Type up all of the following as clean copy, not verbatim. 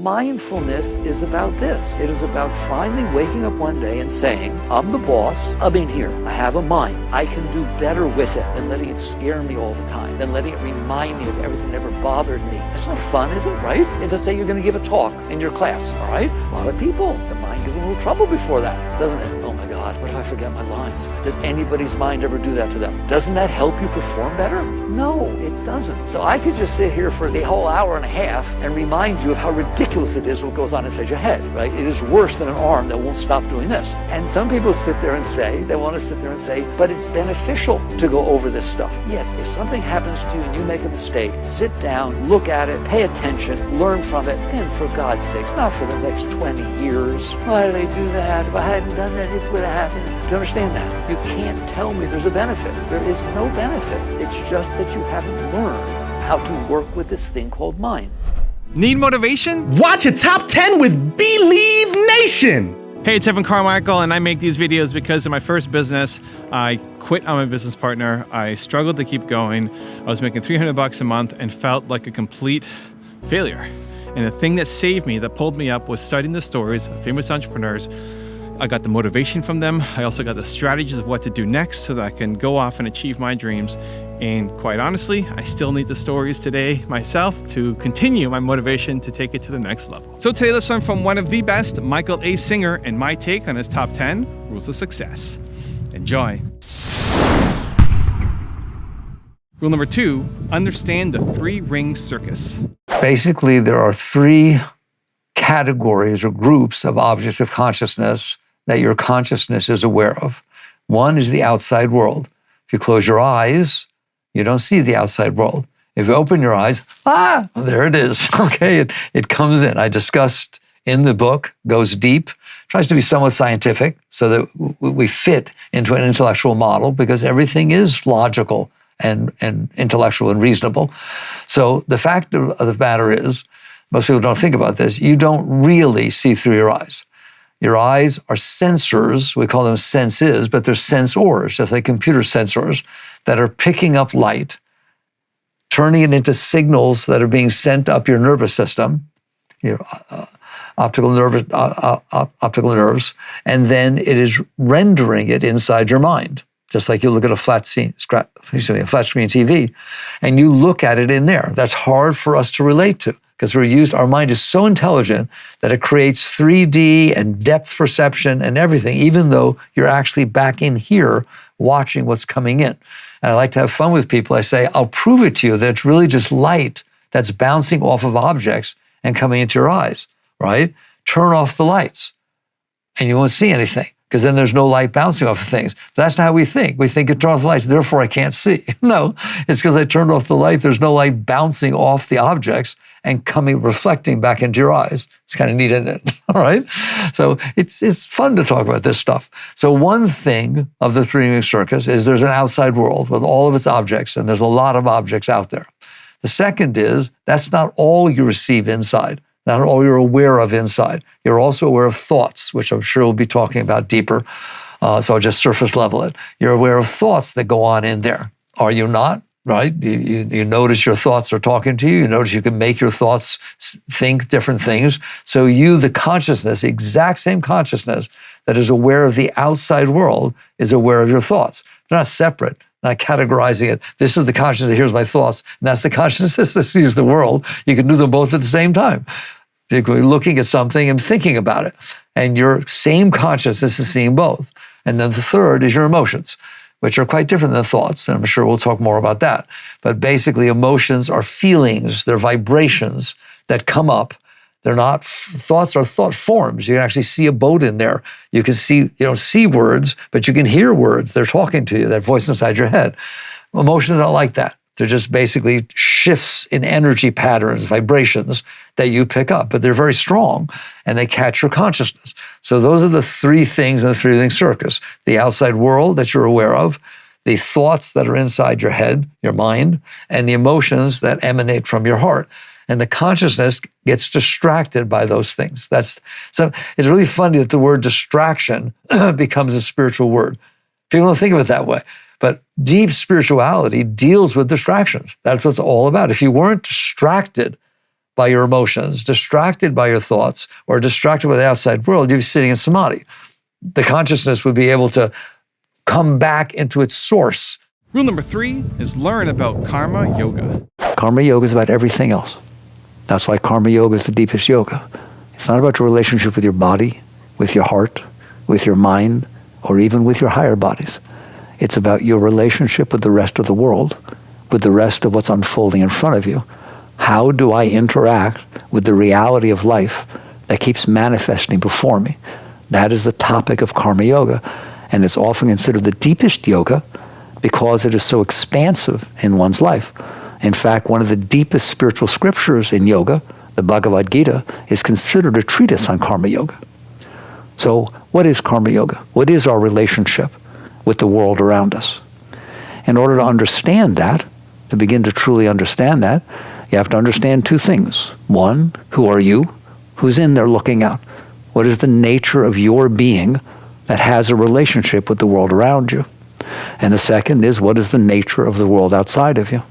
mindfulness is about this. It is about finally waking up one day and saying, I'm the boss, I'm in here, I have a mind, I can do better with it than letting it scare me all the time, than letting it remind me of everything that ever bothered me. That's not fun, is it, right? And let's say you're going to give a talk in your class, all right? A lot of people, the mind gives them a little trouble before that, doesn't it? Oh my God, what if I forget my lines? Does anybody's mind ever do that to them? Doesn't that help you perform better? No, it doesn't. So I could just sit here for the whole hour and a half and remind you of how ridiculous it is what goes on inside your head, right? It is worse than an arm that won't stop doing this. And some people sit there and say, they want to sit there and say, but it's beneficial to go over this stuff. Yes, if something happens to you and you make a mistake, sit down, look at it, pay attention, learn from it, and for God's sakes, not for the next 20 years. Why did I do that? If I hadn't done that, this would have happened. Do you understand that? You can't tell me there's a benefit. There is no benefit. It's just that you haven't learned how to work with this thing called mind. Need motivation? Watch a top 10 with Believe Nation. Hey, it's Evan Carmichael, and I make these videos because in my first business, I quit on my business partner. I struggled to keep going. I was making $300 a month and felt like a complete failure. And the thing that saved me, that pulled me up, was studying the stories of famous entrepreneurs. I got the motivation from them. I also got the strategies of what to do next so that I can go off and achieve my dreams. And quite honestly, I still need the stories today myself to continue my motivation to take it to the next level. So today, let's learn from one of the best, Michael A. Singer, and my take on his top 10 rules of success. Enjoy. Rule number 2, understand the 3-ring circus. Basically, there are 3 categories or groups of objects of consciousness that your consciousness is aware of. One is the outside world. If you close your eyes, you don't see the outside world. If you open your eyes, there it is. Okay, it comes in. I discussed in the book, goes deep, tries to be somewhat scientific so that we fit into an intellectual model because everything is logical and intellectual and reasonable. So the fact of the matter is, most people don't think about this, you don't really see through your eyes. Your eyes are sensors, we call them senses, but they're sensors, just like computer sensors, that are picking up light, turning it into signals that are being sent up your nervous system, optical nerves, and then it is rendering it inside your mind. Just like you look at a flat screen TV, and you look at it in there. That's hard for us to relate to because our mind is so intelligent that it creates 3D and depth perception and everything, even though you're actually back in here watching what's coming in. And I like to have fun with people. I say, I'll prove it to you that it's really just light that's bouncing off of objects and coming into your eyes, right? Turn off the lights and you won't see anything, because then there's no light bouncing off of things. But that's not how we think. We think it turns off the lights, therefore I can't see. No, it's because I turned off the light, there's no light bouncing off the objects and reflecting back into your eyes. It's kind of neat, isn't it? All right? So it's fun to talk about this stuff. So one thing of the 3-ring circus is there's an outside world with all of its objects, and there's a lot of objects out there. The second is that's not all you receive inside. Not all you're aware of inside. You're also aware of thoughts, which I'm sure we'll be talking about deeper. So I'll just surface level it. You're aware of thoughts that go on in there. Are you not? Right? You notice your thoughts are talking to you. You notice you can make your thoughts think different things. So you, the consciousness, the exact same consciousness that is aware of the outside world, is aware of your thoughts. They're not separate. Not categorizing it. This is the consciousness that hears my thoughts, and that's the consciousness that sees the world. You can do them both at the same time. You're looking at something and thinking about it. And your same consciousness is seeing both. And then the third is your emotions, which are quite different than thoughts. And I'm sure we'll talk more about that. But basically, emotions are feelings. They're vibrations that come up. They're not, thoughts are thought forms. You can actually see a boat in there. You can see, you don't see words, but you can hear words. They're talking to you, that voice inside your head. Emotions aren't like that. They're just basically shifts in energy patterns, vibrations that you pick up, but they're very strong and they catch your consciousness. So those are the 3 things in the 3-ring circus: the outside world that you're aware of, the thoughts that are inside your head, your mind, and the emotions that emanate from your heart. And the consciousness gets distracted by those things. So it's really funny that the word distraction becomes a spiritual word. People don't think of it that way. But deep spirituality deals with distractions. That's what it's all about. If you weren't distracted by your emotions, distracted by your thoughts, or distracted by the outside world, you'd be sitting in samadhi. The consciousness would be able to come back into its source. Rule number 3 is learn about karma yoga. Karma yoga is about everything else. That's why karma yoga is the deepest yoga. It's not about your relationship with your body, with your heart, with your mind, or even with your higher bodies. It's about your relationship with the rest of the world, with the rest of what's unfolding in front of you. How do I interact with the reality of life that keeps manifesting before me? That is the topic of karma yoga. And it's often considered the deepest yoga because it is so expansive in one's life. In fact, one of the deepest spiritual scriptures in yoga, the Bhagavad Gita, is considered a treatise on karma yoga. So what is karma yoga? What is our relationship with the world around us? In order to understand that, to begin to truly understand that, you have to understand two things. One, who are you? Who's in there looking out? What is the nature of your being that has a relationship with the world around you? And the second is, what is the nature of the world outside of you?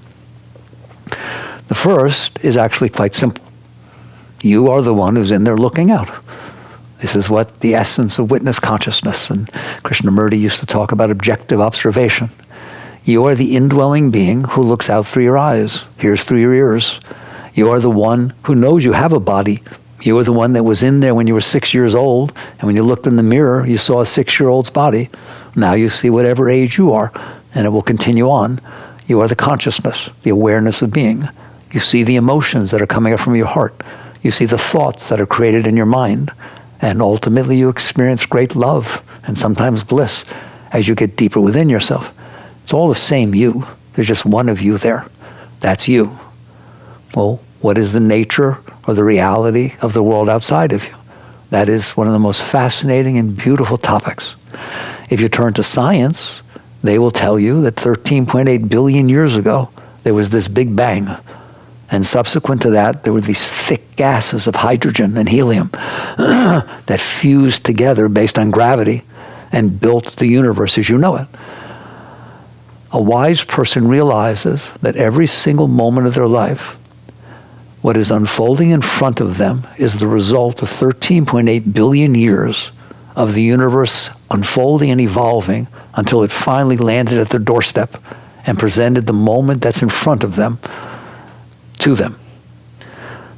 The first is actually quite simple. You are the one who's in there looking out. This is what the essence of witness consciousness, and Krishnamurti used to talk about objective observation. You are the indwelling being who looks out through your eyes, hears through your ears. You are the one who knows you have a body. You are the one that was in there when you were 6 years old, and when you looked in the mirror, you saw a 6-year-old's body. Now you see whatever age you are, and it will continue on. You are the consciousness, the awareness of being. You see the emotions that are coming up from your heart. You see the thoughts that are created in your mind. And ultimately you experience great love and sometimes bliss as you get deeper within yourself. It's all the same you. There's just one of you there. That's you. Well, what is the nature or the reality of the world outside of you? That is one of the most fascinating and beautiful topics. If you turn to science, they will tell you that 13.8 billion years ago, there was this big bang. And subsequent to that, there were these thick gases of hydrogen and helium that fused together based on gravity and built the universe as you know it. A wise person realizes that every single moment of their life, what is unfolding in front of them is the result of 13.8 billion years of the universe unfolding and evolving until it finally landed at their doorstep and presented the moment that's in front of them to them.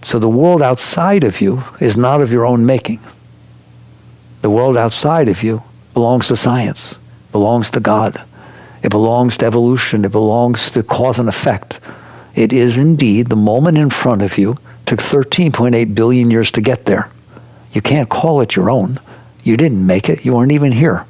So the world outside of you is not of your own making. The world outside of you belongs to science, belongs to God. It belongs to evolution. It belongs to cause and effect. It is indeed the moment in front of you. Took 13.8 billion years to get there. You can't call it your own. You didn't make it. You weren't even here.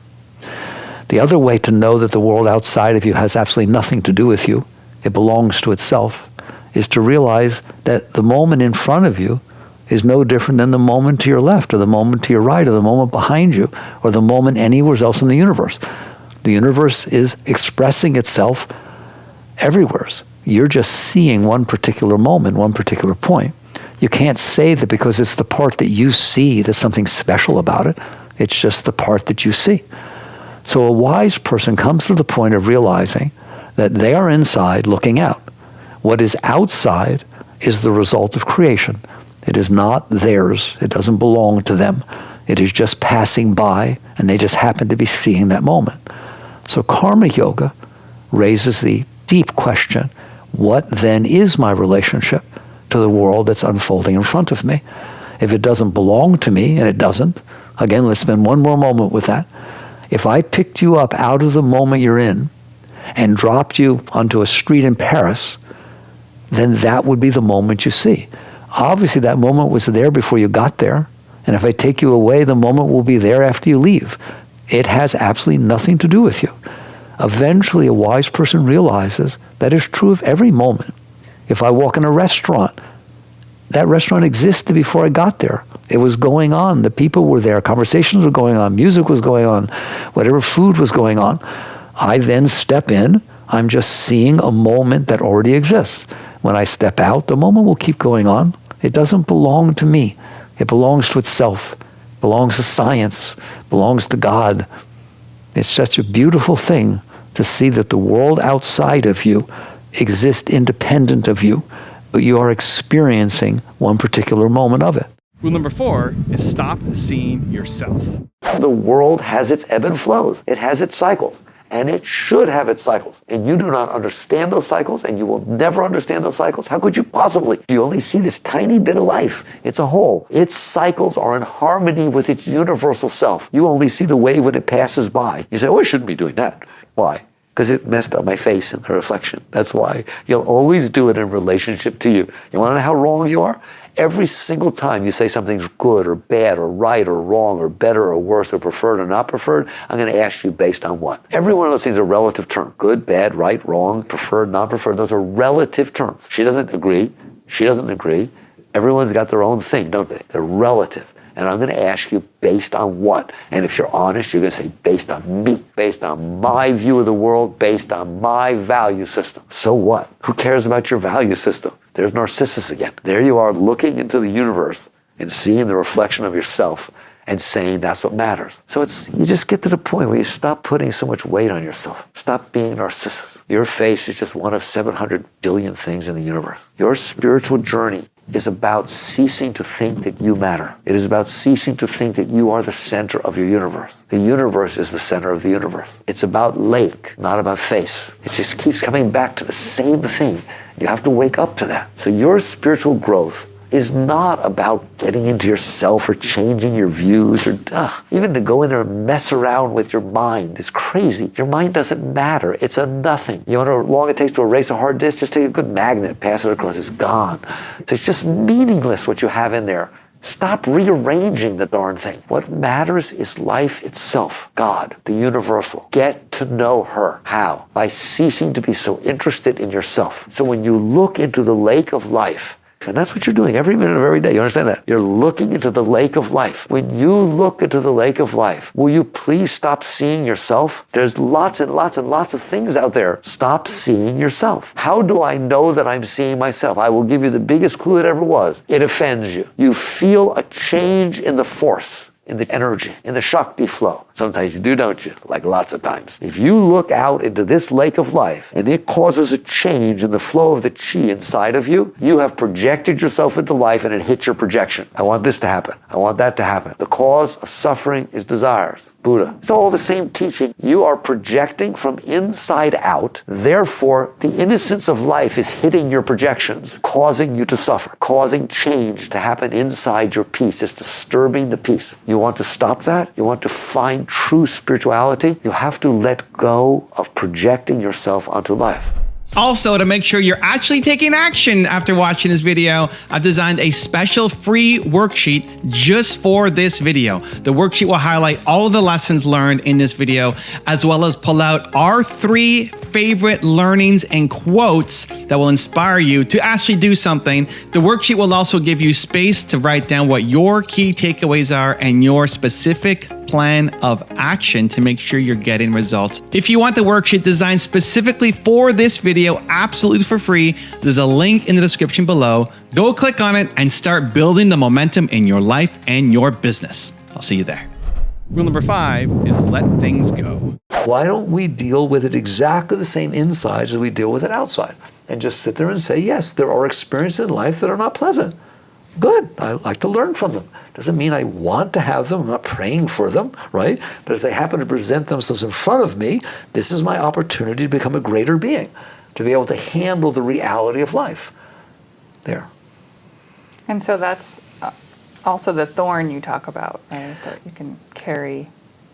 The other way to know that the world outside of you has absolutely nothing to do with you, it belongs to itself, is to realize that the moment in front of you is no different than the moment to your left, or the moment to your right, or the moment behind you, or the moment anywhere else in the universe. The universe is expressing itself everywhere. You're just seeing one particular moment, one particular point. You can't say that because it's the part that you see there's something special about it. It's just the part that you see. So a wise person comes to the point of realizing that they are inside looking out. What is outside is the result of creation. It is not theirs. It doesn't belong to them. It is just passing by, and they just happen to be seeing that moment. So karma yoga raises the deep question, what then is my relationship to the world that's unfolding in front of me? If it doesn't belong to me, and it doesn't, again, let's spend one more moment with that. If I picked you up out of the moment you're in and dropped you onto a street in Paris, then that would be the moment you see. Obviously, that moment was there before you got there. And if I take you away, the moment will be there after you leave. It has absolutely nothing to do with you. Eventually, a wise person realizes that is true of every moment. If I walk in a restaurant, that restaurant existed before I got there. It was going on. The people were there. Conversations were going on. Music was going on. Whatever food was going on. I then step in. I'm just seeing a moment that already exists. When I step out, the moment will keep going on. It doesn't belong to me. It belongs to itself. It belongs to science. It belongs to God. It's such a beautiful thing to see that the world outside of you exists independent of you. but you are experiencing one particular moment of it. Rule number 4 is stop seeing yourself. The world has its ebb and flows. It has its cycles. And it should have its cycles. And you do not understand those cycles, and you will never understand those cycles. How could you possibly? You only see this tiny bit of life. It's a whole. Its cycles are in harmony with its universal self. You only see the wave when it passes by. You say, oh, I shouldn't be doing that. Why? Because it messed up my face in the reflection. That's why. You'll always do it in relationship to you. You want to know how wrong you are? Every single time you say something's good or bad or right or wrong or better or worse or preferred or not preferred, I'm going to ask you based on what? Every one of those things are relative terms. Good, bad, right, wrong, preferred, not preferred. Those are relative terms. She doesn't agree. She doesn't agree. Everyone's got their own thing, don't they? They're relative. And I'm going to ask you based on what? And if you're honest, you're going to say based on me, based on my view of the world, based on my value system. So what? Who cares about your value system? There's Narcissus again. There you are looking into the universe and seeing the reflection of yourself and saying that's what matters. So you just get to the point where you stop putting so much weight on yourself. Stop being Narcissus. Your face is just one of 700 billion things in the universe. Your spiritual journey is about ceasing to think that you matter. It is about ceasing to think that you are the center of your universe. The universe is the center of the universe. It's about lake, not about face. It just keeps coming back to the same thing. You have to wake up to that. So your spiritual growth is not about getting into yourself or changing your views or even to go in there and mess around with your mind is crazy. Your mind doesn't matter. It's a nothing. You know how long it takes to erase a hard disk? Just take a good magnet, pass it across, it's gone. So it's just meaningless what you have in there. Stop rearranging the darn thing. What matters is life itself. God, the universal. Get to know her. How? By ceasing to be so interested in yourself. So when you look into the lake of life, and that's what you're doing every minute of every day. You understand that? You're looking into the lake of life. When you look into the lake of life, will you please stop seeing yourself? There's lots and lots and lots of things out there. Stop seeing yourself. How do I know that I'm seeing myself? I will give you the biggest clue that ever was. It offends you. You feel a change in the force, in the energy, in the Shakti flow. Sometimes you do, don't you? Like lots of times. If you look out into this lake of life and it causes a change in the flow of the chi inside of you, you have projected yourself into life and it hits your projection. I want this to happen. I want that to happen. The cause of suffering is desires. Buddha. It's all the same teaching. You are projecting from inside out. Therefore, the innocence of life is hitting your projections, causing you to suffer, causing change to happen inside your peace. It's disturbing the peace. You want to stop that? You want to find true spirituality? You have to let go of projecting yourself onto life. Also, to make sure you're actually taking action after watching this video, I've designed a special free worksheet just for this video. The worksheet will highlight all of the lessons learned in this video, as well as pull out our 3 favorite learnings and quotes that will inspire you to actually do something. The worksheet will also give you space to write down what your key takeaways are and your specific plan of action to make sure you're getting results. If you want the worksheet designed specifically for this video, absolutely for free, there's a link in the description below. Go click on it and start building the momentum in your life and your business. I'll see you there. Rule number 5 is let things go. Why don't we deal with it exactly the same inside as we deal with it outside? And just sit there and say, yes, there are experiences in life that are not pleasant. Good, I like to learn from them. Doesn't mean I want to have them, I'm not praying for them, right? But if they happen to present themselves in front of me, this is my opportunity to become a greater being, to be able to handle the reality of life. There. And so that's also the thorn you talk about, right? That you can carry.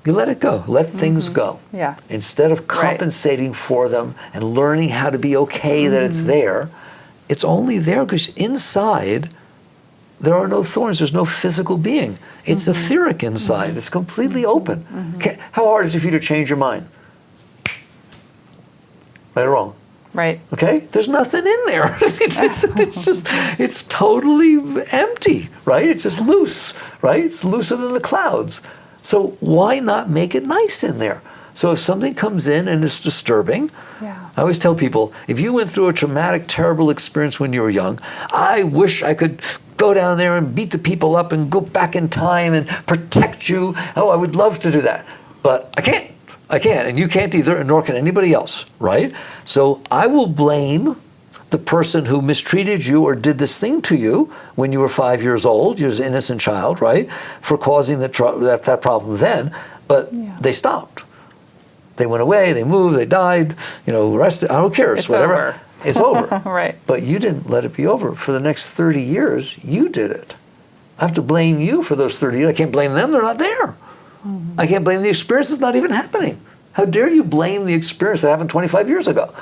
You let it go. Let things go. Yeah. Instead of compensating for them and learning how to be okay that it's there, it's only there because inside there are no thorns. There's no physical being. It's etheric inside. It's completely open. How hard is it for you to change your mind? Right or wrong? Right. Okay? There's nothing in there. It's totally empty, right? It's just loose, right? It's looser than the clouds. So why not make it nice in there? So if something comes in and it's disturbing, I always tell people, if you went through a traumatic, terrible experience when you were young, I wish I could go down there and beat the people up and go back in time and protect you. Oh, I would love to do that. But I can't. I can't. And you can't either, and nor can anybody else, right? So I will blame the person who mistreated you or did this thing to you when you were 5 years old. You was an innocent child, right? For causing that problem then, but they stopped. They went away, they moved, they died, arrested. I don't care. It's whatever. over. It's over. Right. But you didn't let it be over. For the next 30 years, you did it. I have to blame you for those 30 years. I can't blame them. They're not there. Mm-hmm. I can't blame the experience. It's not even happening. How dare you blame the experience that happened 25 years ago?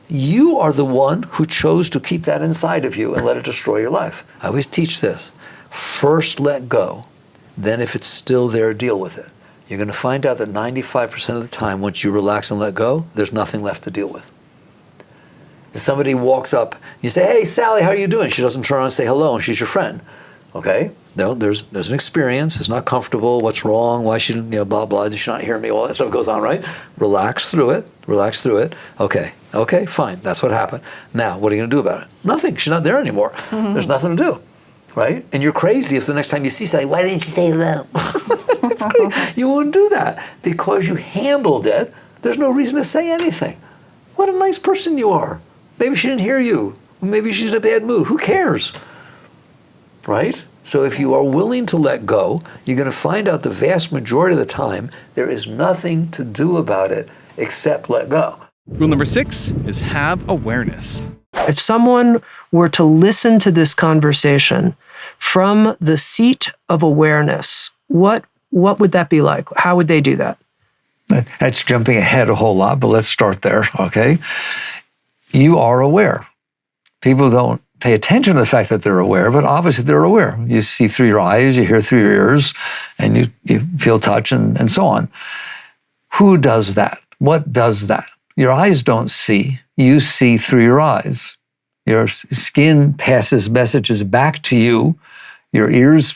You are the one who chose to keep that inside of you and let it destroy your life. I always teach this. First let go. Then if it's still there, deal with it. You're going to find out that 95% of the time, once you relax and let go, there's nothing left to deal with. If somebody walks up, you say, hey, Sally, how are you doing? She doesn't turn around and say hello, and she's your friend. Okay? No, there's an experience. It's not comfortable. What's wrong? Why she didn't, blah, blah. Did she not hear me? All that stuff goes on, right? Relax through it. Relax through it. Okay, fine. That's what happened. Now, what are you going to do about it? Nothing. She's not there anymore. Mm-hmm. There's nothing to do, right? And you're crazy if the next time you see Sally, why didn't you say hello? It's crazy. You won't do that because you handled it. There's no reason to say anything. What a nice person you are. Maybe she didn't hear you. Maybe she's in a bad mood. Who cares? Right? So if you are willing to let go, you're going to find out the vast majority of the time there is nothing to do about it except let go. Rule number 6 is have awareness. If someone were to listen to this conversation from the seat of awareness, what would that be like? How would they do that? That's jumping ahead a whole lot, but let's start there, okay? You are aware. People don't pay attention to the fact that they're aware, but obviously they're aware. You see through your eyes, you hear through your ears, and you feel touch and so on. Who does that? What does that? Your eyes don't see. You see through your eyes. Your skin passes messages back to you. Your ears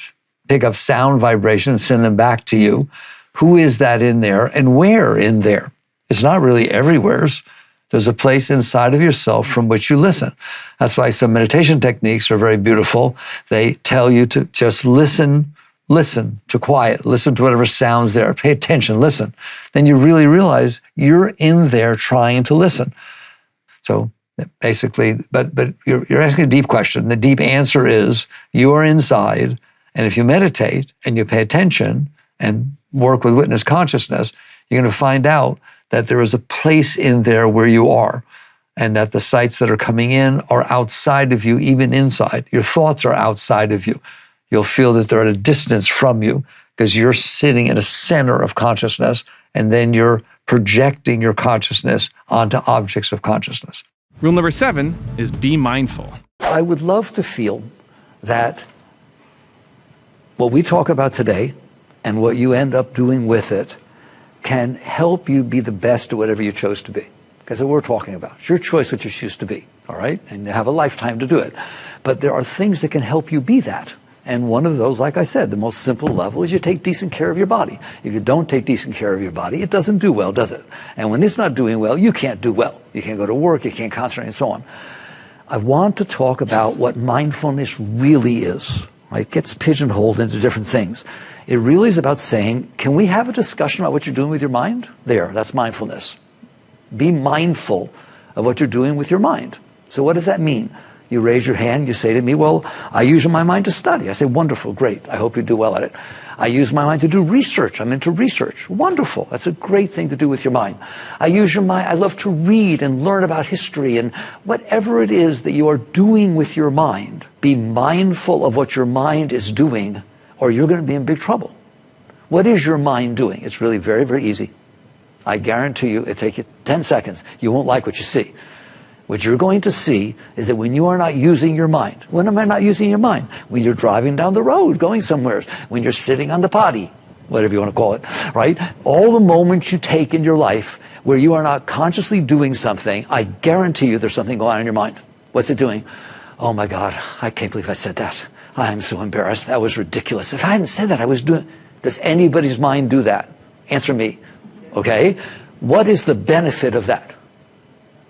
pick up sound vibrations, send them back to you. Who is that in there and where in there? It's not really everywhere's. There's a place inside of yourself from which you listen. That's why some meditation techniques are very beautiful. They tell you to just listen to quiet, listen to whatever sounds there, pay attention, listen. Then you really realize you're in there trying to listen. So basically, but you're asking a deep question. The deep answer is you are inside, and if you meditate and you pay attention and work with witness consciousness, you're going to find out that there is a place in there where you are, and that the sights that are coming in are outside of you, even inside. Your thoughts are outside of you. You'll feel that they're at a distance from you because you're sitting in a center of consciousness, and then you're projecting your consciousness onto objects of consciousness. Rule number 7 is be mindful. I would love to feel that what we talk about today and what you end up doing with it can help you be the best at whatever you chose to be. Because that's what we're talking about. It's your choice what you choose to be, all right? And you have a lifetime to do it. But there are things that can help you be that. And one of those, like I said, the most simple level is you take decent care of your body. If you don't take decent care of your body, it doesn't do well, does it? And when it's not doing well, you can't do well. You can't go to work, you can't concentrate, and so on. I want to talk about what mindfulness really is, right? It gets pigeonholed into different things. It really is about saying, can we have a discussion about what you're doing with your mind? There, that's mindfulness. Be mindful of what you're doing with your mind. So what does that mean? You raise your hand, you say to me, well, I use my mind to study. I say, wonderful, great. I hope you do well at it. I use my mind to do research. I'm into research. Wonderful. That's a great thing to do with your mind. I use your mind. I love to read and learn about history, and whatever it is that you are doing with your mind, be mindful of what your mind is doing, or you're going to be in big trouble. What is your mind doing? It's really very, very easy. I guarantee you, it'll take you 10 seconds. You won't like what you see. What you're going to see is that when you are not using your mind, when am I not using your mind? When you're driving down the road, going somewhere, when you're sitting on the potty, whatever you want to call it, right? All the moments you take in your life where you are not consciously doing something, I guarantee you there's something going on in your mind. What's it doing? Oh my God, I can't believe I said that. I'm so embarrassed. That was ridiculous. If I hadn't said that, I was doing... Does anybody's mind do that? Answer me. Okay? What is the benefit of that?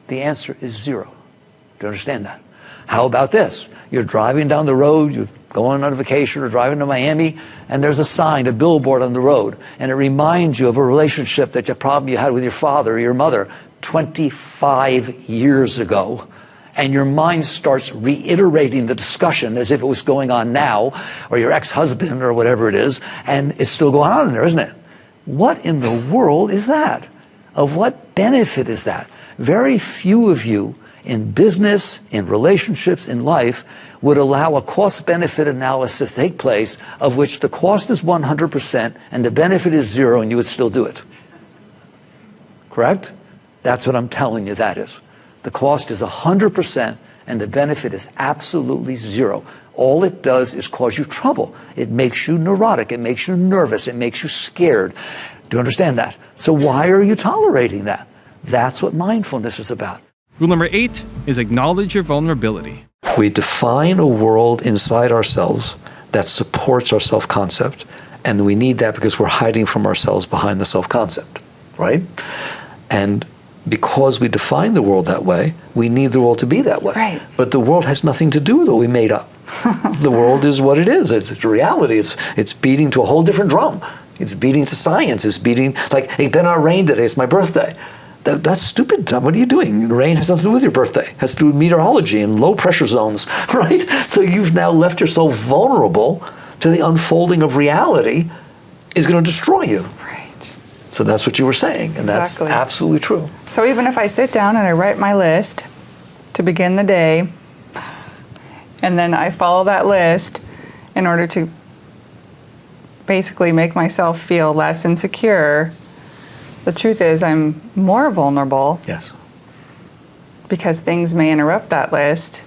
The answer is zero. Do you understand that? How about this? You're driving down the road, you're going on a vacation or driving to Miami, and there's a sign, a billboard on the road, and it reminds you of a relationship that you had with your father or your mother 25 years ago. and your mind starts reiterating the discussion as if it was going on now, or your ex-husband or whatever it is, and it's still going on in there, isn't it? What in the world is that? Of what benefit is that? Very few of you in business, in relationships, in life, would allow a cost-benefit analysis to take place of which the cost is 100% and the benefit is 0, and you would still do it. Correct? That's what I'm telling you that is. The cost is 100% and the benefit is absolutely 0. All it does is cause you trouble. It makes you neurotic. It makes you nervous. It makes you scared. Do you understand that? So why are you tolerating that? That's what mindfulness is about. Rule number 8 is acknowledge your vulnerability. We define a world inside ourselves that supports our self-concept, and we need that because we're hiding from ourselves behind the self-concept, right? And because we define the world that way, we need the world to be that way. Right. But the world has nothing to do with what we made up. The world is what it is. It's reality. It's beating to a whole different drum. It's beating to science. It's beating, like, it better not rain today. It's my birthday. That's stupid. What are you doing? Rain has nothing to do with your birthday. It has to do with meteorology and low pressure zones, right? So you've now left yourself vulnerable to the unfolding of reality is going to destroy you. Right. So that's what you were saying, and that's Exactly. absolutely true. So even if I sit down and I write my list to begin the day, and then I follow that list in order to basically make myself feel less insecure, the truth is I'm more vulnerable Yes. because things may interrupt that list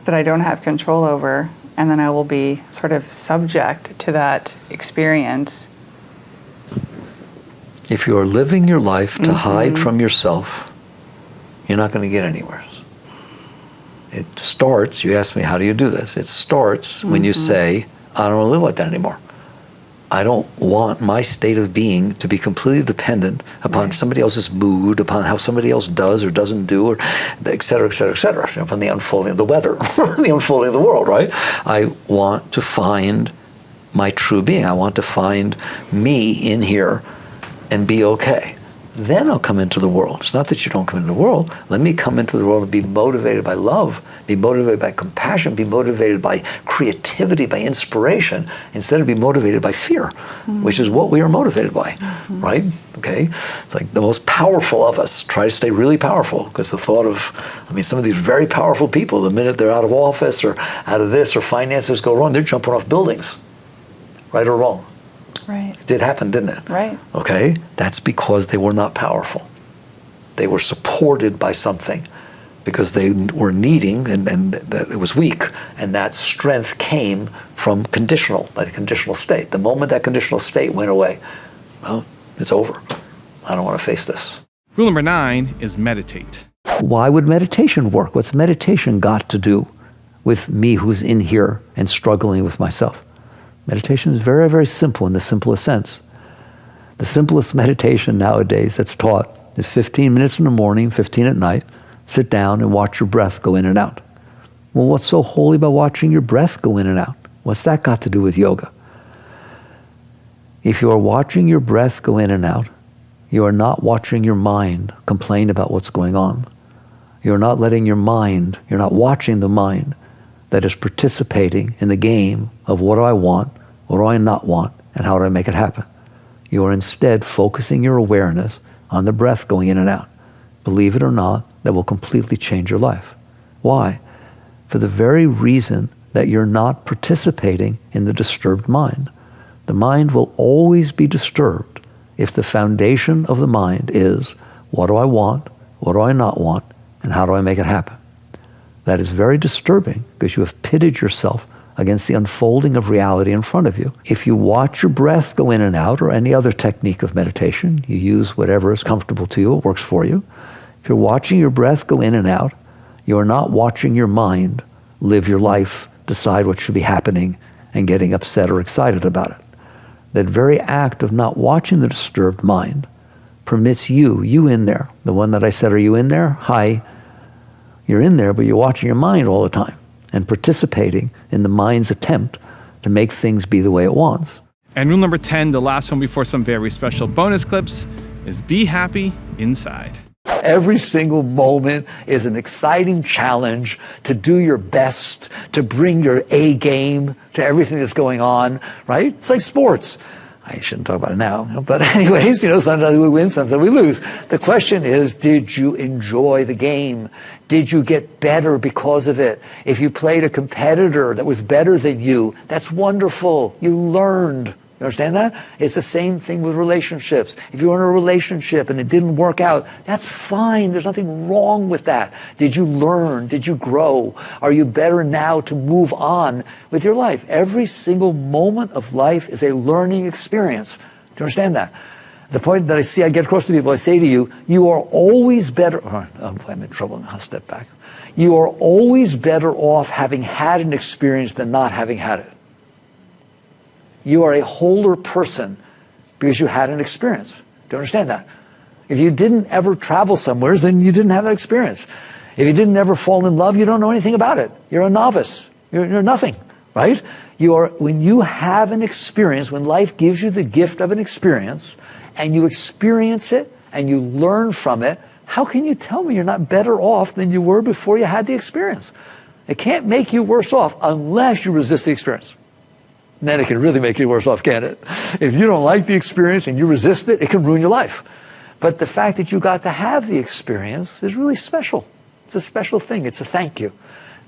that I don't have control over, and then I will be sort of subject to that experience. If you are living your life to hide from yourself, you're not going to get anywhere. It starts, you ask me, how do you do this? It starts when you say, I don't want to live like that anymore. I don't want my state of being to be completely dependent upon somebody else's mood, upon how somebody else does or doesn't do, or et cetera, et cetera, et cetera, upon the unfolding of the weather, the unfolding of the world, right? I want to find my true being. I want to find me in here and be okay. Then I'll come into the world. It's not that you don't come into the world. Let me come into the world and be motivated by love, be motivated by compassion, be motivated by creativity, by inspiration, instead of be motivated by fear, which is what we are motivated by, right? Okay? It's like the most powerful of us try to stay really powerful because the thought of, some of these very powerful people, the minute they're out of office or out of this or finances go wrong, they're jumping off buildings, right or wrong. Right. It did happen, didn't it? Right. Okay? That's because they were not powerful. They were supported by something because they were needing and it was weak, and that strength came from by the conditional state. The moment that conditional state went away, well, it's over. I don't want to face this. Rule number 9 is meditate. Why would meditation work? What's meditation got to do with me who's in here and struggling with myself? Meditation is very, very simple in the simplest sense. The simplest meditation nowadays that's taught is 15 minutes in the morning, 15 at night. Sit down and watch your breath go in and out. Well, what's so holy about watching your breath go in and out? What's that got to do with yoga? If you are watching your breath go in and out, you are not watching your mind complain about what's going on. You're not letting your mind, you're not watching the mind that is participating in the game of what do I want, what do I not want, and how do I make it happen. You are instead focusing your awareness on the breath going in and out. Believe it or not, that will completely change your life. Why? For the very reason that you're not participating in the disturbed mind. The mind will always be disturbed if the foundation of the mind is, what do I want, what do I not want, and how do I make it happen? That is very disturbing because you have pitted yourself against the unfolding of reality in front of you. If you watch your breath go in and out, or any other technique of meditation, you use whatever is comfortable to you, it works for you. If you're watching your breath go in and out, you are not watching your mind live your life, decide what should be happening, and getting upset or excited about it. That very act of not watching the disturbed mind permits you in there, the one that I said, are you in there? Hi. You're in there, but you're watching your mind all the time and participating in the mind's attempt to make things be the way it wants. And rule number 10, the last one before some very special bonus clips, is be happy inside. Every single moment is an exciting challenge to do your best, to bring your A game to everything that's going on, right? It's like sports. I shouldn't talk about it now, but anyways, sometimes we win, sometimes we lose. The question is, did you enjoy the game? Did you get better because of it? If you played a competitor that was better than you, that's wonderful. You learned. You understand that? It's the same thing with relationships. If you're in a relationship and it didn't work out, that's fine. There's nothing wrong with that. Did you learn? Did you grow? Are you better now to move on with your life? Every single moment of life is a learning experience. Do you understand that? The point that I get across to people, I say to you, you are always better. I'm in trouble. I'll step back. You are always better off having had an experience than not having had it. You are a wholer person because you had an experience. Do you understand that? If you didn't ever travel somewhere, then you didn't have that experience. If you didn't ever fall in love, you don't know anything about it. You're a novice. You're nothing, right? When you have an experience, when life gives you the gift of an experience, and you experience it, and you learn from it, how can you tell me you're not better off than you were before you had the experience? It can't make you worse off unless you resist the experience. And then it can really make you worse off, can't it? If you don't like the experience and you resist it, it can ruin your life. But the fact that you got to have the experience is really special. It's a special thing. It's a thank you.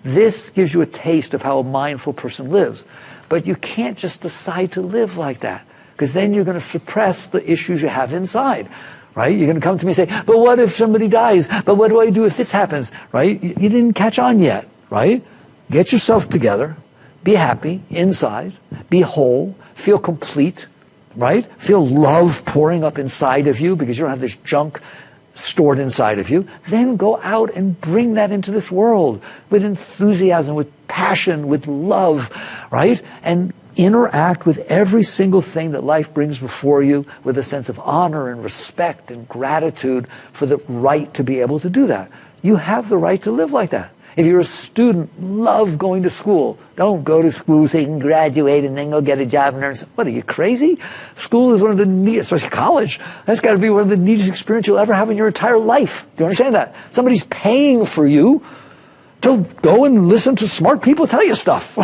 This gives you a taste of how a mindful person lives. But you can't just decide to live like that, because then you're going to suppress the issues you have inside, right? You're going to come to me and say, but what if somebody dies? But what do I do if this happens, right? You didn't catch on yet, right? Get yourself together. Be happy inside, be whole, feel complete, right? Feel love pouring up inside of you because you don't have this junk stored inside of you. Then go out and bring that into this world with enthusiasm, with passion, with love, right? And interact with every single thing that life brings before you with a sense of honor and respect and gratitude for the right to be able to do that. You have the right to live like that. If you're a student, love going to school. Don't go to school so you can graduate and then go get a job and earn some. What, are you crazy? School is one of the neatest, especially college. That's got to be one of the neatest experiences you'll ever have in your entire life. Do you understand that? Somebody's paying for you to go and listen to smart people tell you stuff.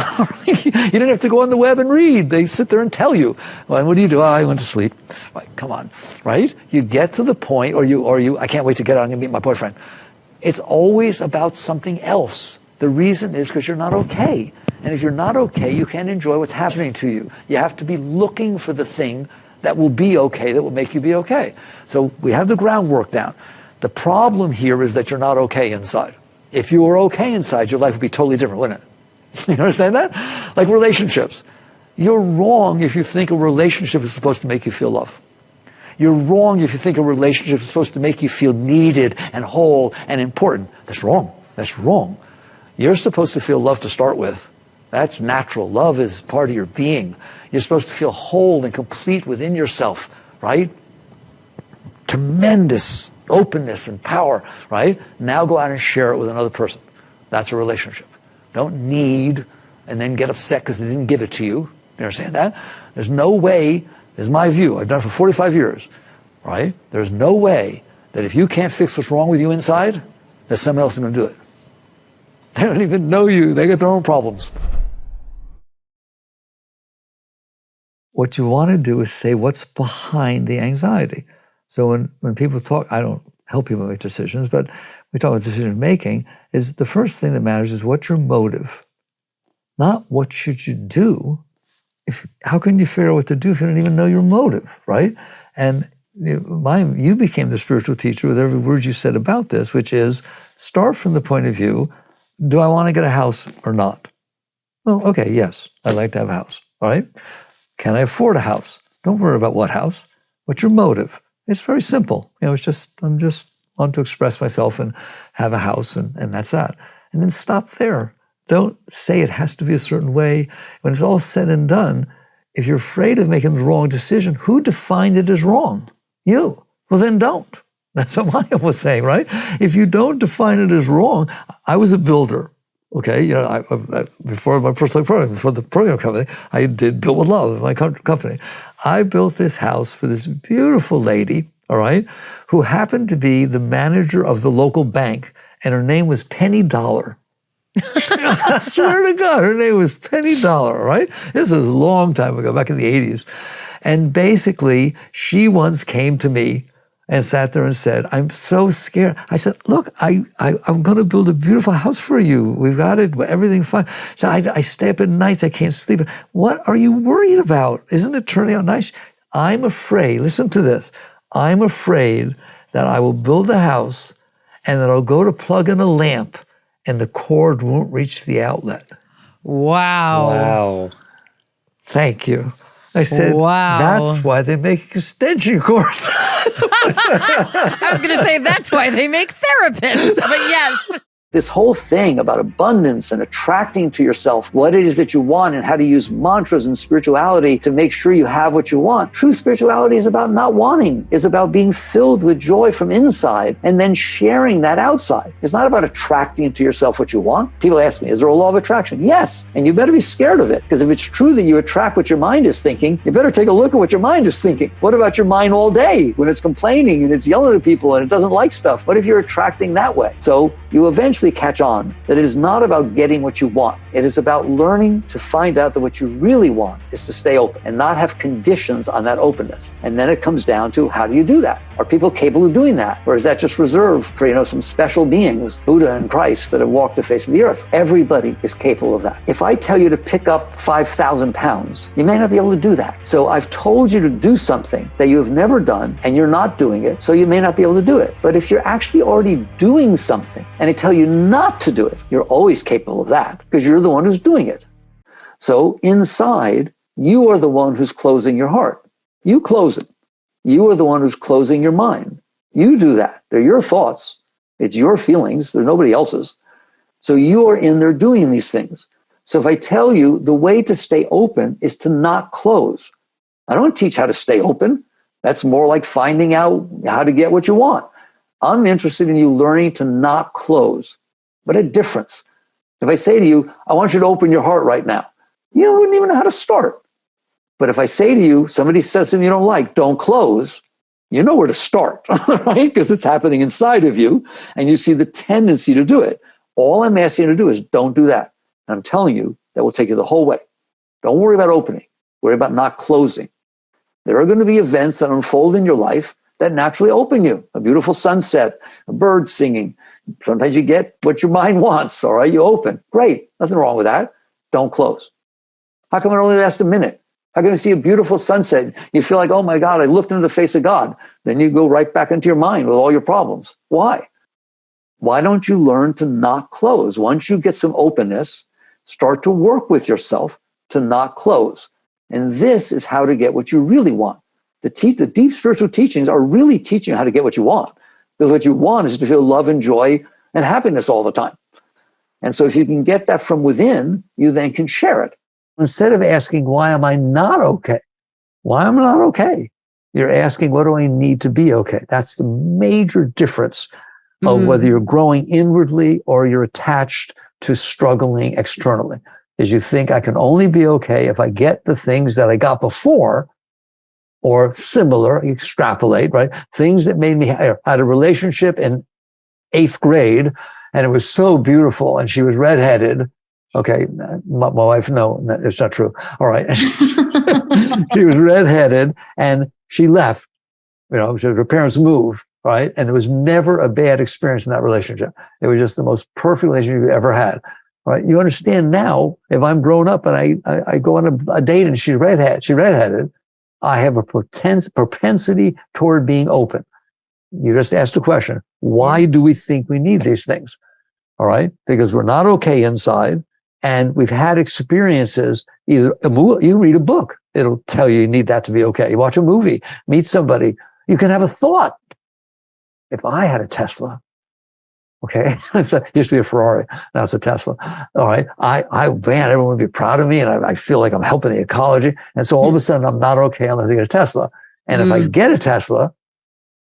You don't have to go on the web and read. They sit there and tell you. Well, what do you do? Oh, I went to sleep. Like, come on, right? You get to the point, or you, I can't wait to get out and meet my boyfriend. It's always about something else. The reason is because you're not okay. And if you're not okay, you can't enjoy what's happening to you. You have to be looking for the thing that will be okay, that will make you be okay. So we have the groundwork down. The problem here is that you're not okay inside. If you were okay inside, your life would be totally different, wouldn't it? You understand that? Like relationships. You're wrong if you think a relationship is supposed to make you feel love. You're wrong if you think a relationship is supposed to make you feel needed and whole and important. That's wrong. That's wrong. You're supposed to feel love to start with. That's natural. Love is part of your being. You're supposed to feel whole and complete within yourself, right? Tremendous openness and power, right? Now go out and share it with another person. That's a relationship. Don't need and then get upset because they didn't give it to you. You understand that? There's no way. This is my view. I've done it for 45 years, right? There's no way that if you can't fix what's wrong with you inside, that someone else is going to do it. They don't even know you. They got their own problems. What you want to do is say what's behind the anxiety. So when people talk, I don't help people make decisions, but we talk about decision making, is the first thing that matters is what's your motive? Not what should you do. How can you figure out what to do if you don't even know your motive, right? And you became the spiritual teacher with every word you said about this, which is start from the point of view, do I want to get a house or not? Well, okay, yes, I'd like to have a house, all right? Can I afford a house? Don't worry about what house. What's your motive? It's very simple. It's just, I'm just want to express myself and have a house, and that's that. And then stop there. Don't say it has to be a certain way. When it's all said and done, if you're afraid of making the wrong decision, who defined it as wrong? You. Well, then don't. That's what Maya was saying, right? If you don't define it as wrong, I was a builder, okay? Before my personal program, before the program company, I did Built with Love, my company. I built this house for this beautiful lady, all right, who happened to be the manager of the local bank, and her name was Penny Dollar. I swear to God, her name was Penny Dollar, right? This was a long time ago, back in the 80s. And basically, she once came to me and sat there and said, I'm so scared. I said, look, I'm going to build a beautiful house for you. We've got it, everything's fine. So I stay up at nights, I can't sleep. What are you worried about? Isn't it turning out nice? I'm afraid, listen to this, I'm afraid that I will build a house and that I'll go to plug in a lamp and the cord won't reach the outlet. Wow. Thank you. I said, Wow. That's why they make extension cords. I was going to say that's why they make therapists, but yes. This whole thing about abundance and attracting to yourself what it is that you want and how to use mantras and spirituality to make sure you have what you want. True spirituality is about not wanting. It's about being filled with joy from inside and then sharing that outside. It's not about attracting to yourself what you want. People ask me, is there a law of attraction? Yes. And you better be scared of it, because if it's true that you attract what your mind is thinking, you better take a look at what your mind is thinking. What about your mind all day when it's complaining and it's yelling at people and it doesn't like stuff? What if you're attracting that way? So you eventually catch on that it is not about getting what you want. It is about learning to find out that what you really want is to stay open and not have conditions on that openness. And then it comes down to, how do you do that? Are people capable of doing that? Or is that just reserved for, some special beings, Buddha and Christ, that have walked the face of the earth? Everybody is capable of that. If I tell you to pick up 5,000 pounds, you may not be able to do that. So I've told you to do something that you have never done and you're not doing it, so you may not be able to do it. But if you're actually already doing something and I tell you not to do it, you're always capable of that because you're the one who's doing it. So inside, you are the one who's closing your heart. You close it. You are the one who's closing your mind. You do that. They're your thoughts. It's your feelings. They're nobody else's. So you are in there doing these things. So if I tell you the way to stay open is to not close, I don't teach how to stay open. That's more like finding out how to get what you want. I'm interested in you learning to not close. What a difference. If I say to you, I want you to open your heart right now, you wouldn't even know how to start. But if I say to you, somebody says something you don't like, don't close, you know where to start, right? Because it's happening inside of you and you see the tendency to do it. All I'm asking you to do is don't do that. And I'm telling you that will take you the whole way. Don't worry about opening. Worry about not closing. There are going to be events that unfold in your life that naturally open you. A beautiful sunset, a bird singing. Sometimes you get what your mind wants, all right? You open. Great. Nothing wrong with that. Don't close. How come it only lasts a minute? How can you see a beautiful sunset? You feel like, oh my God, I looked into the face of God. Then you go right back into your mind with all your problems. Why? Why don't you learn to not close? Once you get some openness, start to work with yourself to not close. And this is how to get what you really want. The deep spiritual teachings are really teaching you how to get what you want. Because what you want is to feel love and joy and happiness all the time. And so if you can get that from within, you then can share it. Instead of asking, why am I not okay? Why am I not okay? You're asking, what do I need to be okay? That's the major difference of whether you're growing inwardly or you're attached to struggling externally. Is you think I can only be okay if I get the things that I got before or similar, you extrapolate, right? Things that made me, I had a relationship in 8th grade and it was so beautiful and she was redheaded. Okay, my wife, no, it's not true. All right. She was redheaded and she left, her parents moved, right? And there was never a bad experience in that relationship. It was just the most perfect relationship you ever had, right? You understand now, if I'm grown up and I go on a date and she's redheaded, I have a propensity toward being open. You just asked the question, why do we think we need these things? All right, because we're not okay inside. And we've had experiences, you read a book, it'll tell you need that to be okay. You watch a movie, meet somebody, you can have a thought. If I had a Tesla, okay, it used to be a Ferrari, now it's a Tesla. All right, man, everyone would be proud of me and I feel like I'm helping the ecology. And so all of a sudden I'm not okay unless I get a Tesla. And if I get a Tesla,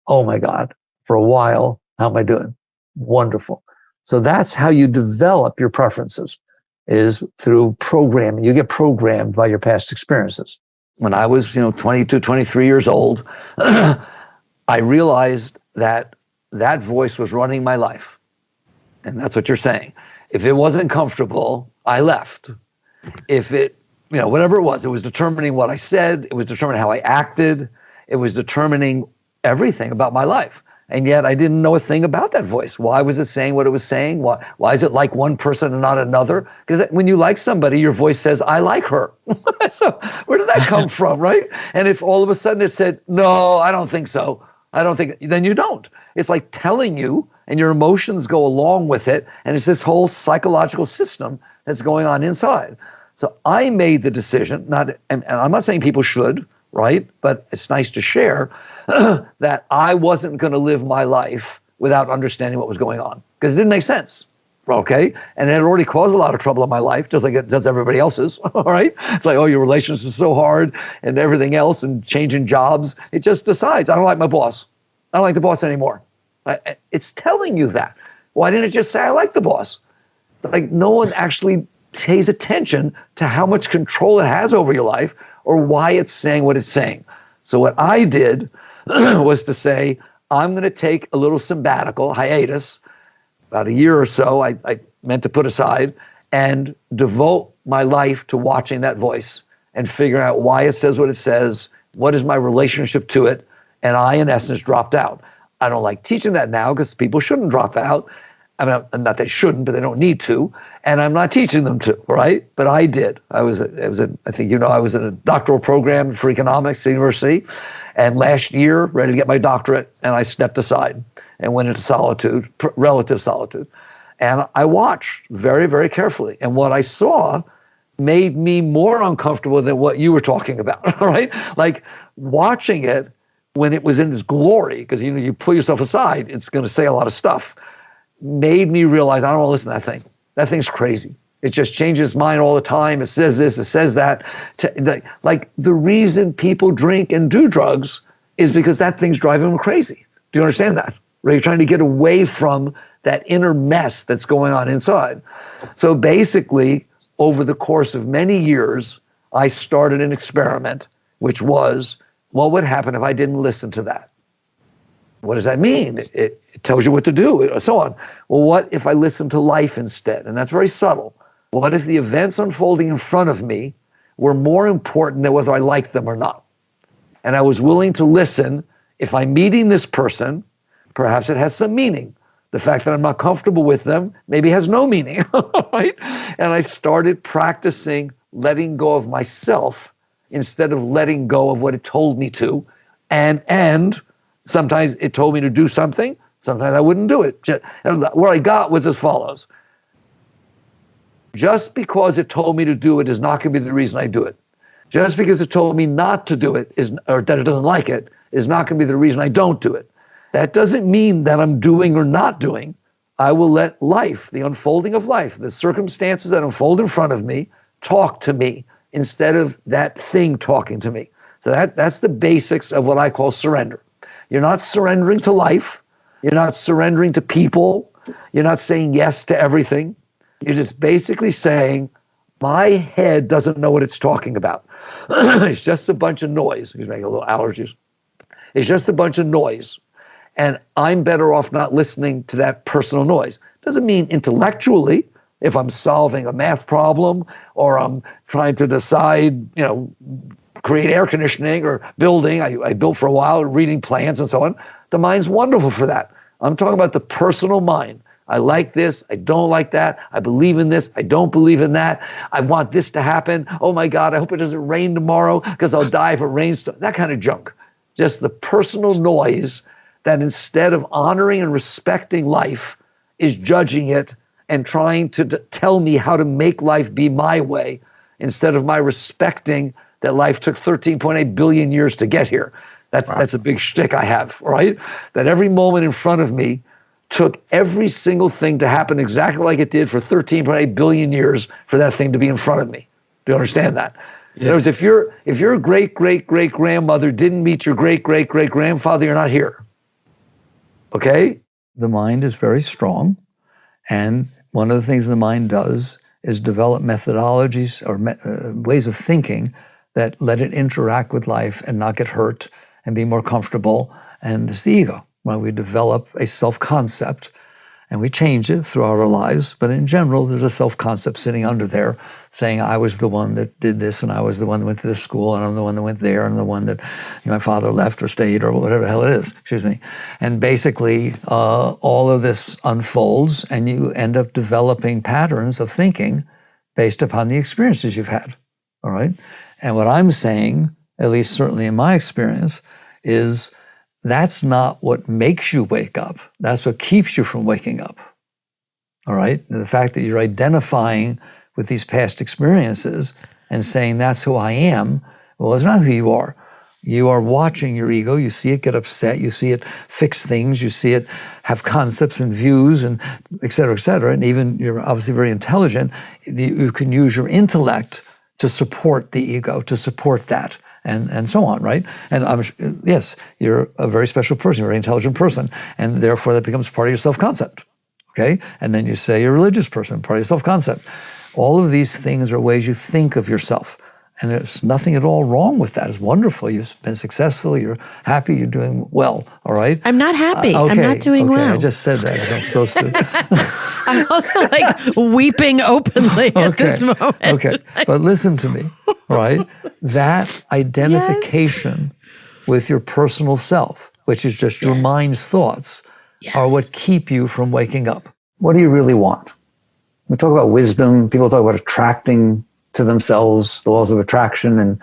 oh my God, for a while, how am I doing? Wonderful. So that's how you develop your preferences. Is through programming. You get programmed by your past experiences. When I was, 22, 23 years old, I realized that that voice was running my life. And that's what you're saying. If it wasn't comfortable, I left. If it, whatever it was determining what I said, it was determining how I acted, it was determining everything about my life. And yet I didn't know a thing about that voice. Why was it saying what it was saying? Why is it like one person and not another? Because when you like somebody, your voice says, I like her. So where did that come from, right? And if all of a sudden it said, no, I don't think so, then you don't. It's like telling you, and your emotions go along with it. And it's this whole psychological system that's going on inside. So I made the decision, and I'm not saying people should, right? But it's nice to share that I wasn't going to live my life without understanding what was going on, because it didn't make sense. Okay. And it had already caused a lot of trouble in my life, just like it does everybody else's. All right. It's like, oh, your relationship is so hard and everything else and changing jobs. It just decides, I don't like my boss. I don't like the boss anymore. It's telling you that. Why didn't it just say, I like the boss? Like, no one actually pays attention to how much control it has over your life or why it's saying what it's saying. So what I did was to say, I'm going to take a little sabbatical, hiatus, about a year or so, I meant to put aside, and devote my life to watching that voice and figuring out why it says what it says, what is my relationship to it, and I, in essence, dropped out. I don't like teaching that now because people shouldn't drop out. I mean, not they shouldn't, but they don't need to, and I'm not teaching them to, right? But I did. I was in a doctoral program for economics at university, and last year, ready to get my doctorate, and I stepped aside and went into solitude, relative solitude. And I watched very, very carefully. And what I saw made me more uncomfortable than what you were talking about, right? Like watching it when it was in its glory, because you pull yourself aside, it's going to say a lot of stuff, made me realize I don't want to listen to that thing. That thing's crazy. It just changes its mind all the time. It says this, it says that. Like the reason people drink and do drugs is because that thing's driving them crazy. Do you understand that? Right? You're trying to get away from that inner mess that's going on inside. So basically, over the course of many years, I started an experiment, which was, what would happen if I didn't listen to that? What does that mean? It tells you what to do, and so on. Well, what if I listen to life instead? And that's very subtle. What if the events unfolding in front of me were more important than whether I liked them or not? And I was willing to listen. If I'm meeting this person, perhaps it has some meaning. The fact that I'm not comfortable with them maybe has no meaning, right? And I started practicing letting go of myself instead of letting go of what it told me to. And sometimes it told me to do something, sometimes I wouldn't do it. And what I got was as follows. Just because it told me to do it is not going to be the reason I do it. Just because it told me not to do it, or that it doesn't like it, is not going to be the reason I don't do it. That doesn't mean that I'm doing or not doing. I will let life, the unfolding of life, the circumstances that unfold in front of me, talk to me instead of that thing talking to me. So that's the basics of what I call surrender. You're not surrendering to life. You're not surrendering to people. You're not saying yes to everything. You're just basically saying, my head doesn't know what it's talking about. It's just a bunch of noise. He's making a little allergies. It's just a bunch of noise. And I'm better off not listening to that personal noise. Doesn't mean intellectually, if I'm solving a math problem or I'm trying to decide, create air conditioning or building. I built for a while, reading plans and so on. The mind's wonderful for that. I'm talking about the personal mind. I like this, I don't like that, I believe in this, I don't believe in that, I want this to happen, oh my God, I hope it doesn't rain tomorrow because I'll die if it rains, that kind of junk. Just the personal noise that instead of honoring and respecting life is judging it and trying to tell me how to make life be my way instead of my respecting that life took 13.8 billion years to get here. That's a big shtick I have, right? That every moment in front of me took every single thing to happen exactly like it did for 13.8 billion years for that thing to be in front of me. Do you understand that? Yes. In other words, if your great-great-great-grandmother didn't meet your great-great-great-grandfather, you're not here. Okay? The mind is very strong, and one of the things the mind does is develop methodologies or ways of thinking that let it interact with life and not get hurt and be more comfortable and it's the ego. When we develop a self-concept and we change it throughout our lives, but in general, there's a self-concept sitting under there saying, I was the one that did this, and I was the one that went to this school, and I'm the one that went there, and the one that my father left or stayed, or whatever the hell it is, excuse me. And basically, all of this unfolds, and you end up developing patterns of thinking based upon the experiences you've had, all right? And what I'm saying, at least certainly in my experience, is that's not what makes you wake up. That's what keeps you from waking up, all right? And the fact that you're identifying with these past experiences and saying, that's who I am, well, it's not who you are. You are watching your ego. You see it get upset. You see it fix things. You see it have concepts and views and et cetera, et cetera. And even you're obviously very intelligent. You can use your intellect to support the ego, to support that. And so on, right? And yes, you're a very special person, you're a very intelligent person, and therefore that becomes part of your self-concept, okay? And then you say you're a religious person, part of your self-concept. All of these things are ways you think of yourself, and there's nothing at all wrong with that. It's wonderful. You've been successful, you're happy, you're doing well, all right? I'm not happy. Okay, I'm not doing well. I just said that because I'm supposed to. I'm also like weeping openly at this moment. Okay, but listen to me, right? That identification with your personal self, which is just your mind's thoughts, are what keep you from waking up. What do you really want? We talk about wisdom. People talk about attracting to themselves, the laws of attraction and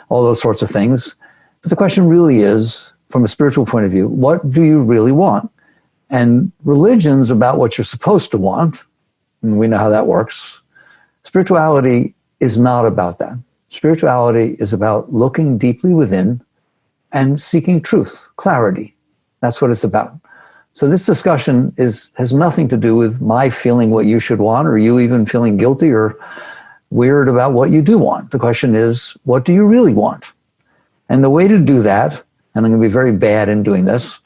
all those sorts of things. But the question really is, from a spiritual point of view, what do you really want? And religion's about what you're supposed to want, and we know how that works. Spirituality is not about that. Spirituality is about looking deeply within and seeking truth, clarity. That's what it's about. So this discussion has nothing to do with my feeling what you should want, or you even feeling guilty or weird about what you do want. The question is, what do you really want? And the way to do that, and I'm going to be very bad in doing this,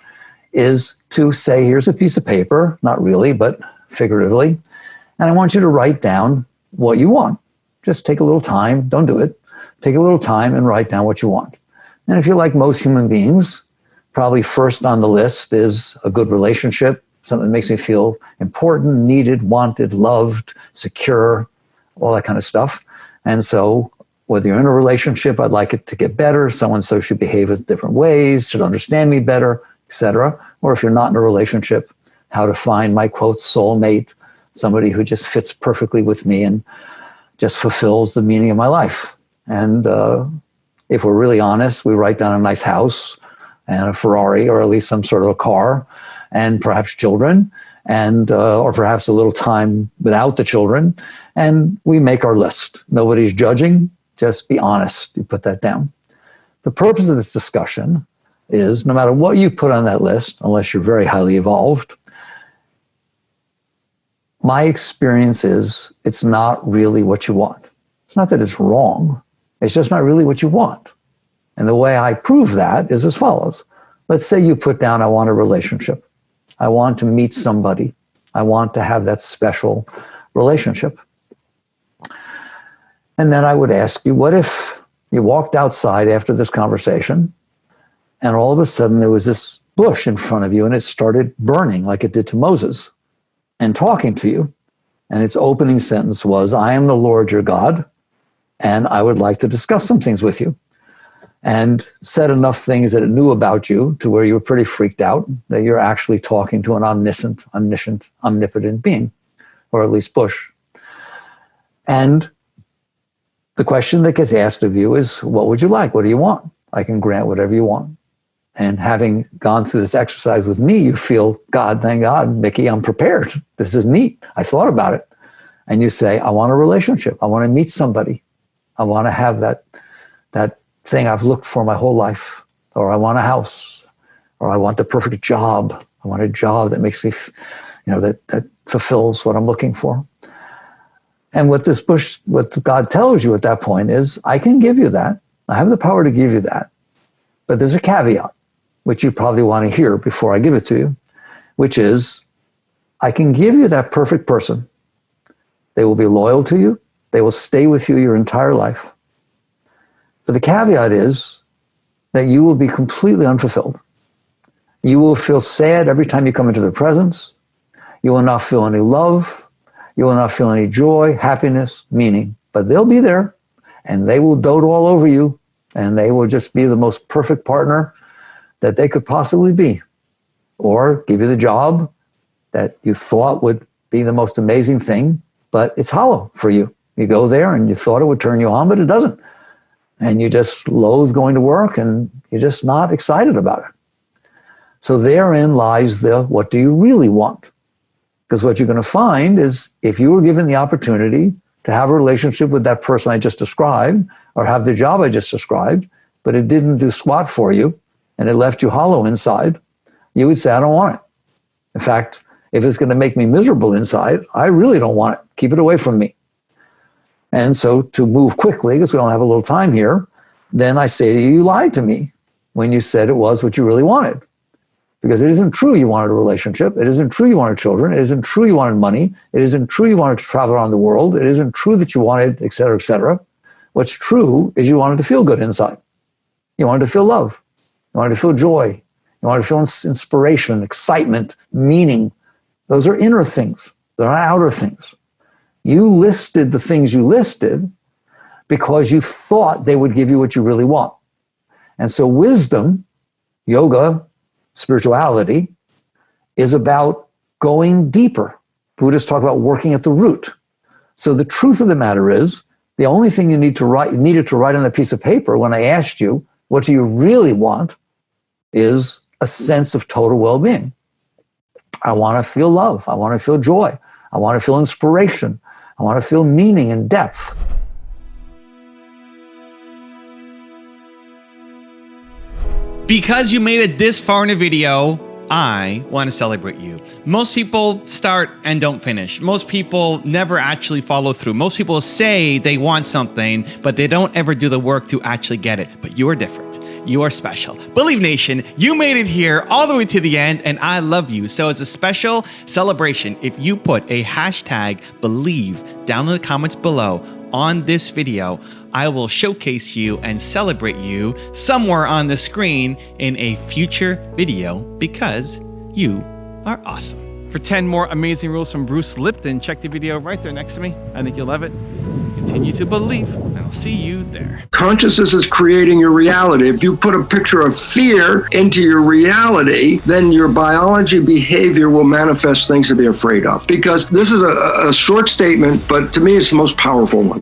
is to say, here's a piece of paper, not really, but figuratively, and I want you to write down what you want. Just take a little time, don't do it. Take a little time and write down what you want. And if you're like most human beings, probably first on the list is a good relationship, something that makes me feel important, needed, wanted, loved, secure, all that kind of stuff. And so whether you're in a relationship, I'd like it to get better, so-and-so should behave in different ways, should understand me better, etc. Or if you're not in a relationship, how to find my, quote, soulmate, somebody who just fits perfectly with me and just fulfills the meaning of my life. And if we're really honest, we write down a nice house and a Ferrari, or at least some sort of a car, and perhaps children, and or perhaps a little time without the children, and we make our list. Nobody's judging, just be honest. You put that down. The purpose of this discussion is, no matter what you put on that list, unless you're very highly evolved, my experience is it's not really what you want. It's not that it's wrong. It's just not really what you want. And the way I prove that is as follows. Let's say you put down, I want a relationship. I want to meet somebody. I want to have that special relationship. And then I would ask you, what if you walked outside after this conversation and all of a sudden there was this bush in front of you and it started burning like it did to Moses and talking to you. And its opening sentence was, I am the Lord your God, and I would like to discuss some things with you. And said enough things that it knew about you to where you were pretty freaked out that you're actually talking to an omniscient, omnipotent being, or at least Bush. And the question that gets asked of you is, what would you like? What do you want? I can grant whatever you want. And having gone through this exercise with me, you feel, God, thank God, Mickey, I'm prepared. This is neat. I thought about it. And you say, I want a relationship. I want to meet somebody. I want to have that thing I've looked for my whole life. Or I want a house. Or I want the perfect job. I want a job that makes me, that fulfills what I'm looking for. And what God tells you at that point is, I can give you that. I have the power to give you that. But there's a caveat, which you probably want to hear before I give it to you, which is, I can give you that perfect person. They will be loyal to you. They will stay with you your entire life. But the caveat is that you will be completely unfulfilled. You will feel sad every time you come into their presence. You will not feel any love. You will not feel any joy, happiness, meaning. But they'll be there, and they will dote all over you, and they will just be the most perfect partner that they could possibly be, or give you the job that you thought would be the most amazing thing, but it's hollow for you. You go there and you thought it would turn you on, but it doesn't. And you just loathe going to work, and you're just not excited about it. So therein lies the, what do you really want? Because what you're going to find is, if you were given the opportunity to have a relationship with that person I just described, or have the job I just described, but it didn't do squat for you, and it left you hollow inside, you would say, I don't want it. In fact, if it's going to make me miserable inside, I really don't want it. Keep it away from me. And so to move quickly, because we only have a little time here, then I say to you, you lied to me when you said it was what you really wanted. Because it isn't true you wanted a relationship. It isn't true you wanted children. It isn't true you wanted money. It isn't true you wanted to travel around the world. It isn't true that you wanted, et cetera, et cetera. What's true is you wanted to feel good inside. You wanted to feel love. You wanted to feel joy. You wanted to feel inspiration, excitement, meaning. Those are inner things. They're not outer things. You listed the things you listed because you thought they would give you what you really want. And so wisdom, yoga, spirituality is about going deeper. Buddhists talk about working at the root. So the truth of the matter is, the only thing you needed to write on a piece of paper when I asked you, what do you really want, is a sense of total well-being. I want to feel love. I want to feel joy. I want to feel inspiration. I want to feel meaning and depth. Because you made it this far in a video, I want to celebrate you. Most people start and don't finish. Most people never actually follow through. Most people say they want something, but they don't ever do the work to actually get it. But you are different. You are special. Believe Nation, you made it here all the way to the end, and I love you. So as a special celebration, if you put a hashtag believe down in the comments below on this video, I will showcase you and celebrate you somewhere on the screen in a future video, because you are awesome. For 10 more amazing rules from Bruce Lipton, check the video right there next to me. I think you'll love it. Continue to believe, and I'll see you there. Consciousness is creating your reality. If you put a picture of fear into your reality, then your biology behavior will manifest things to be afraid of. Because this is a short statement, but to me it's the most powerful one.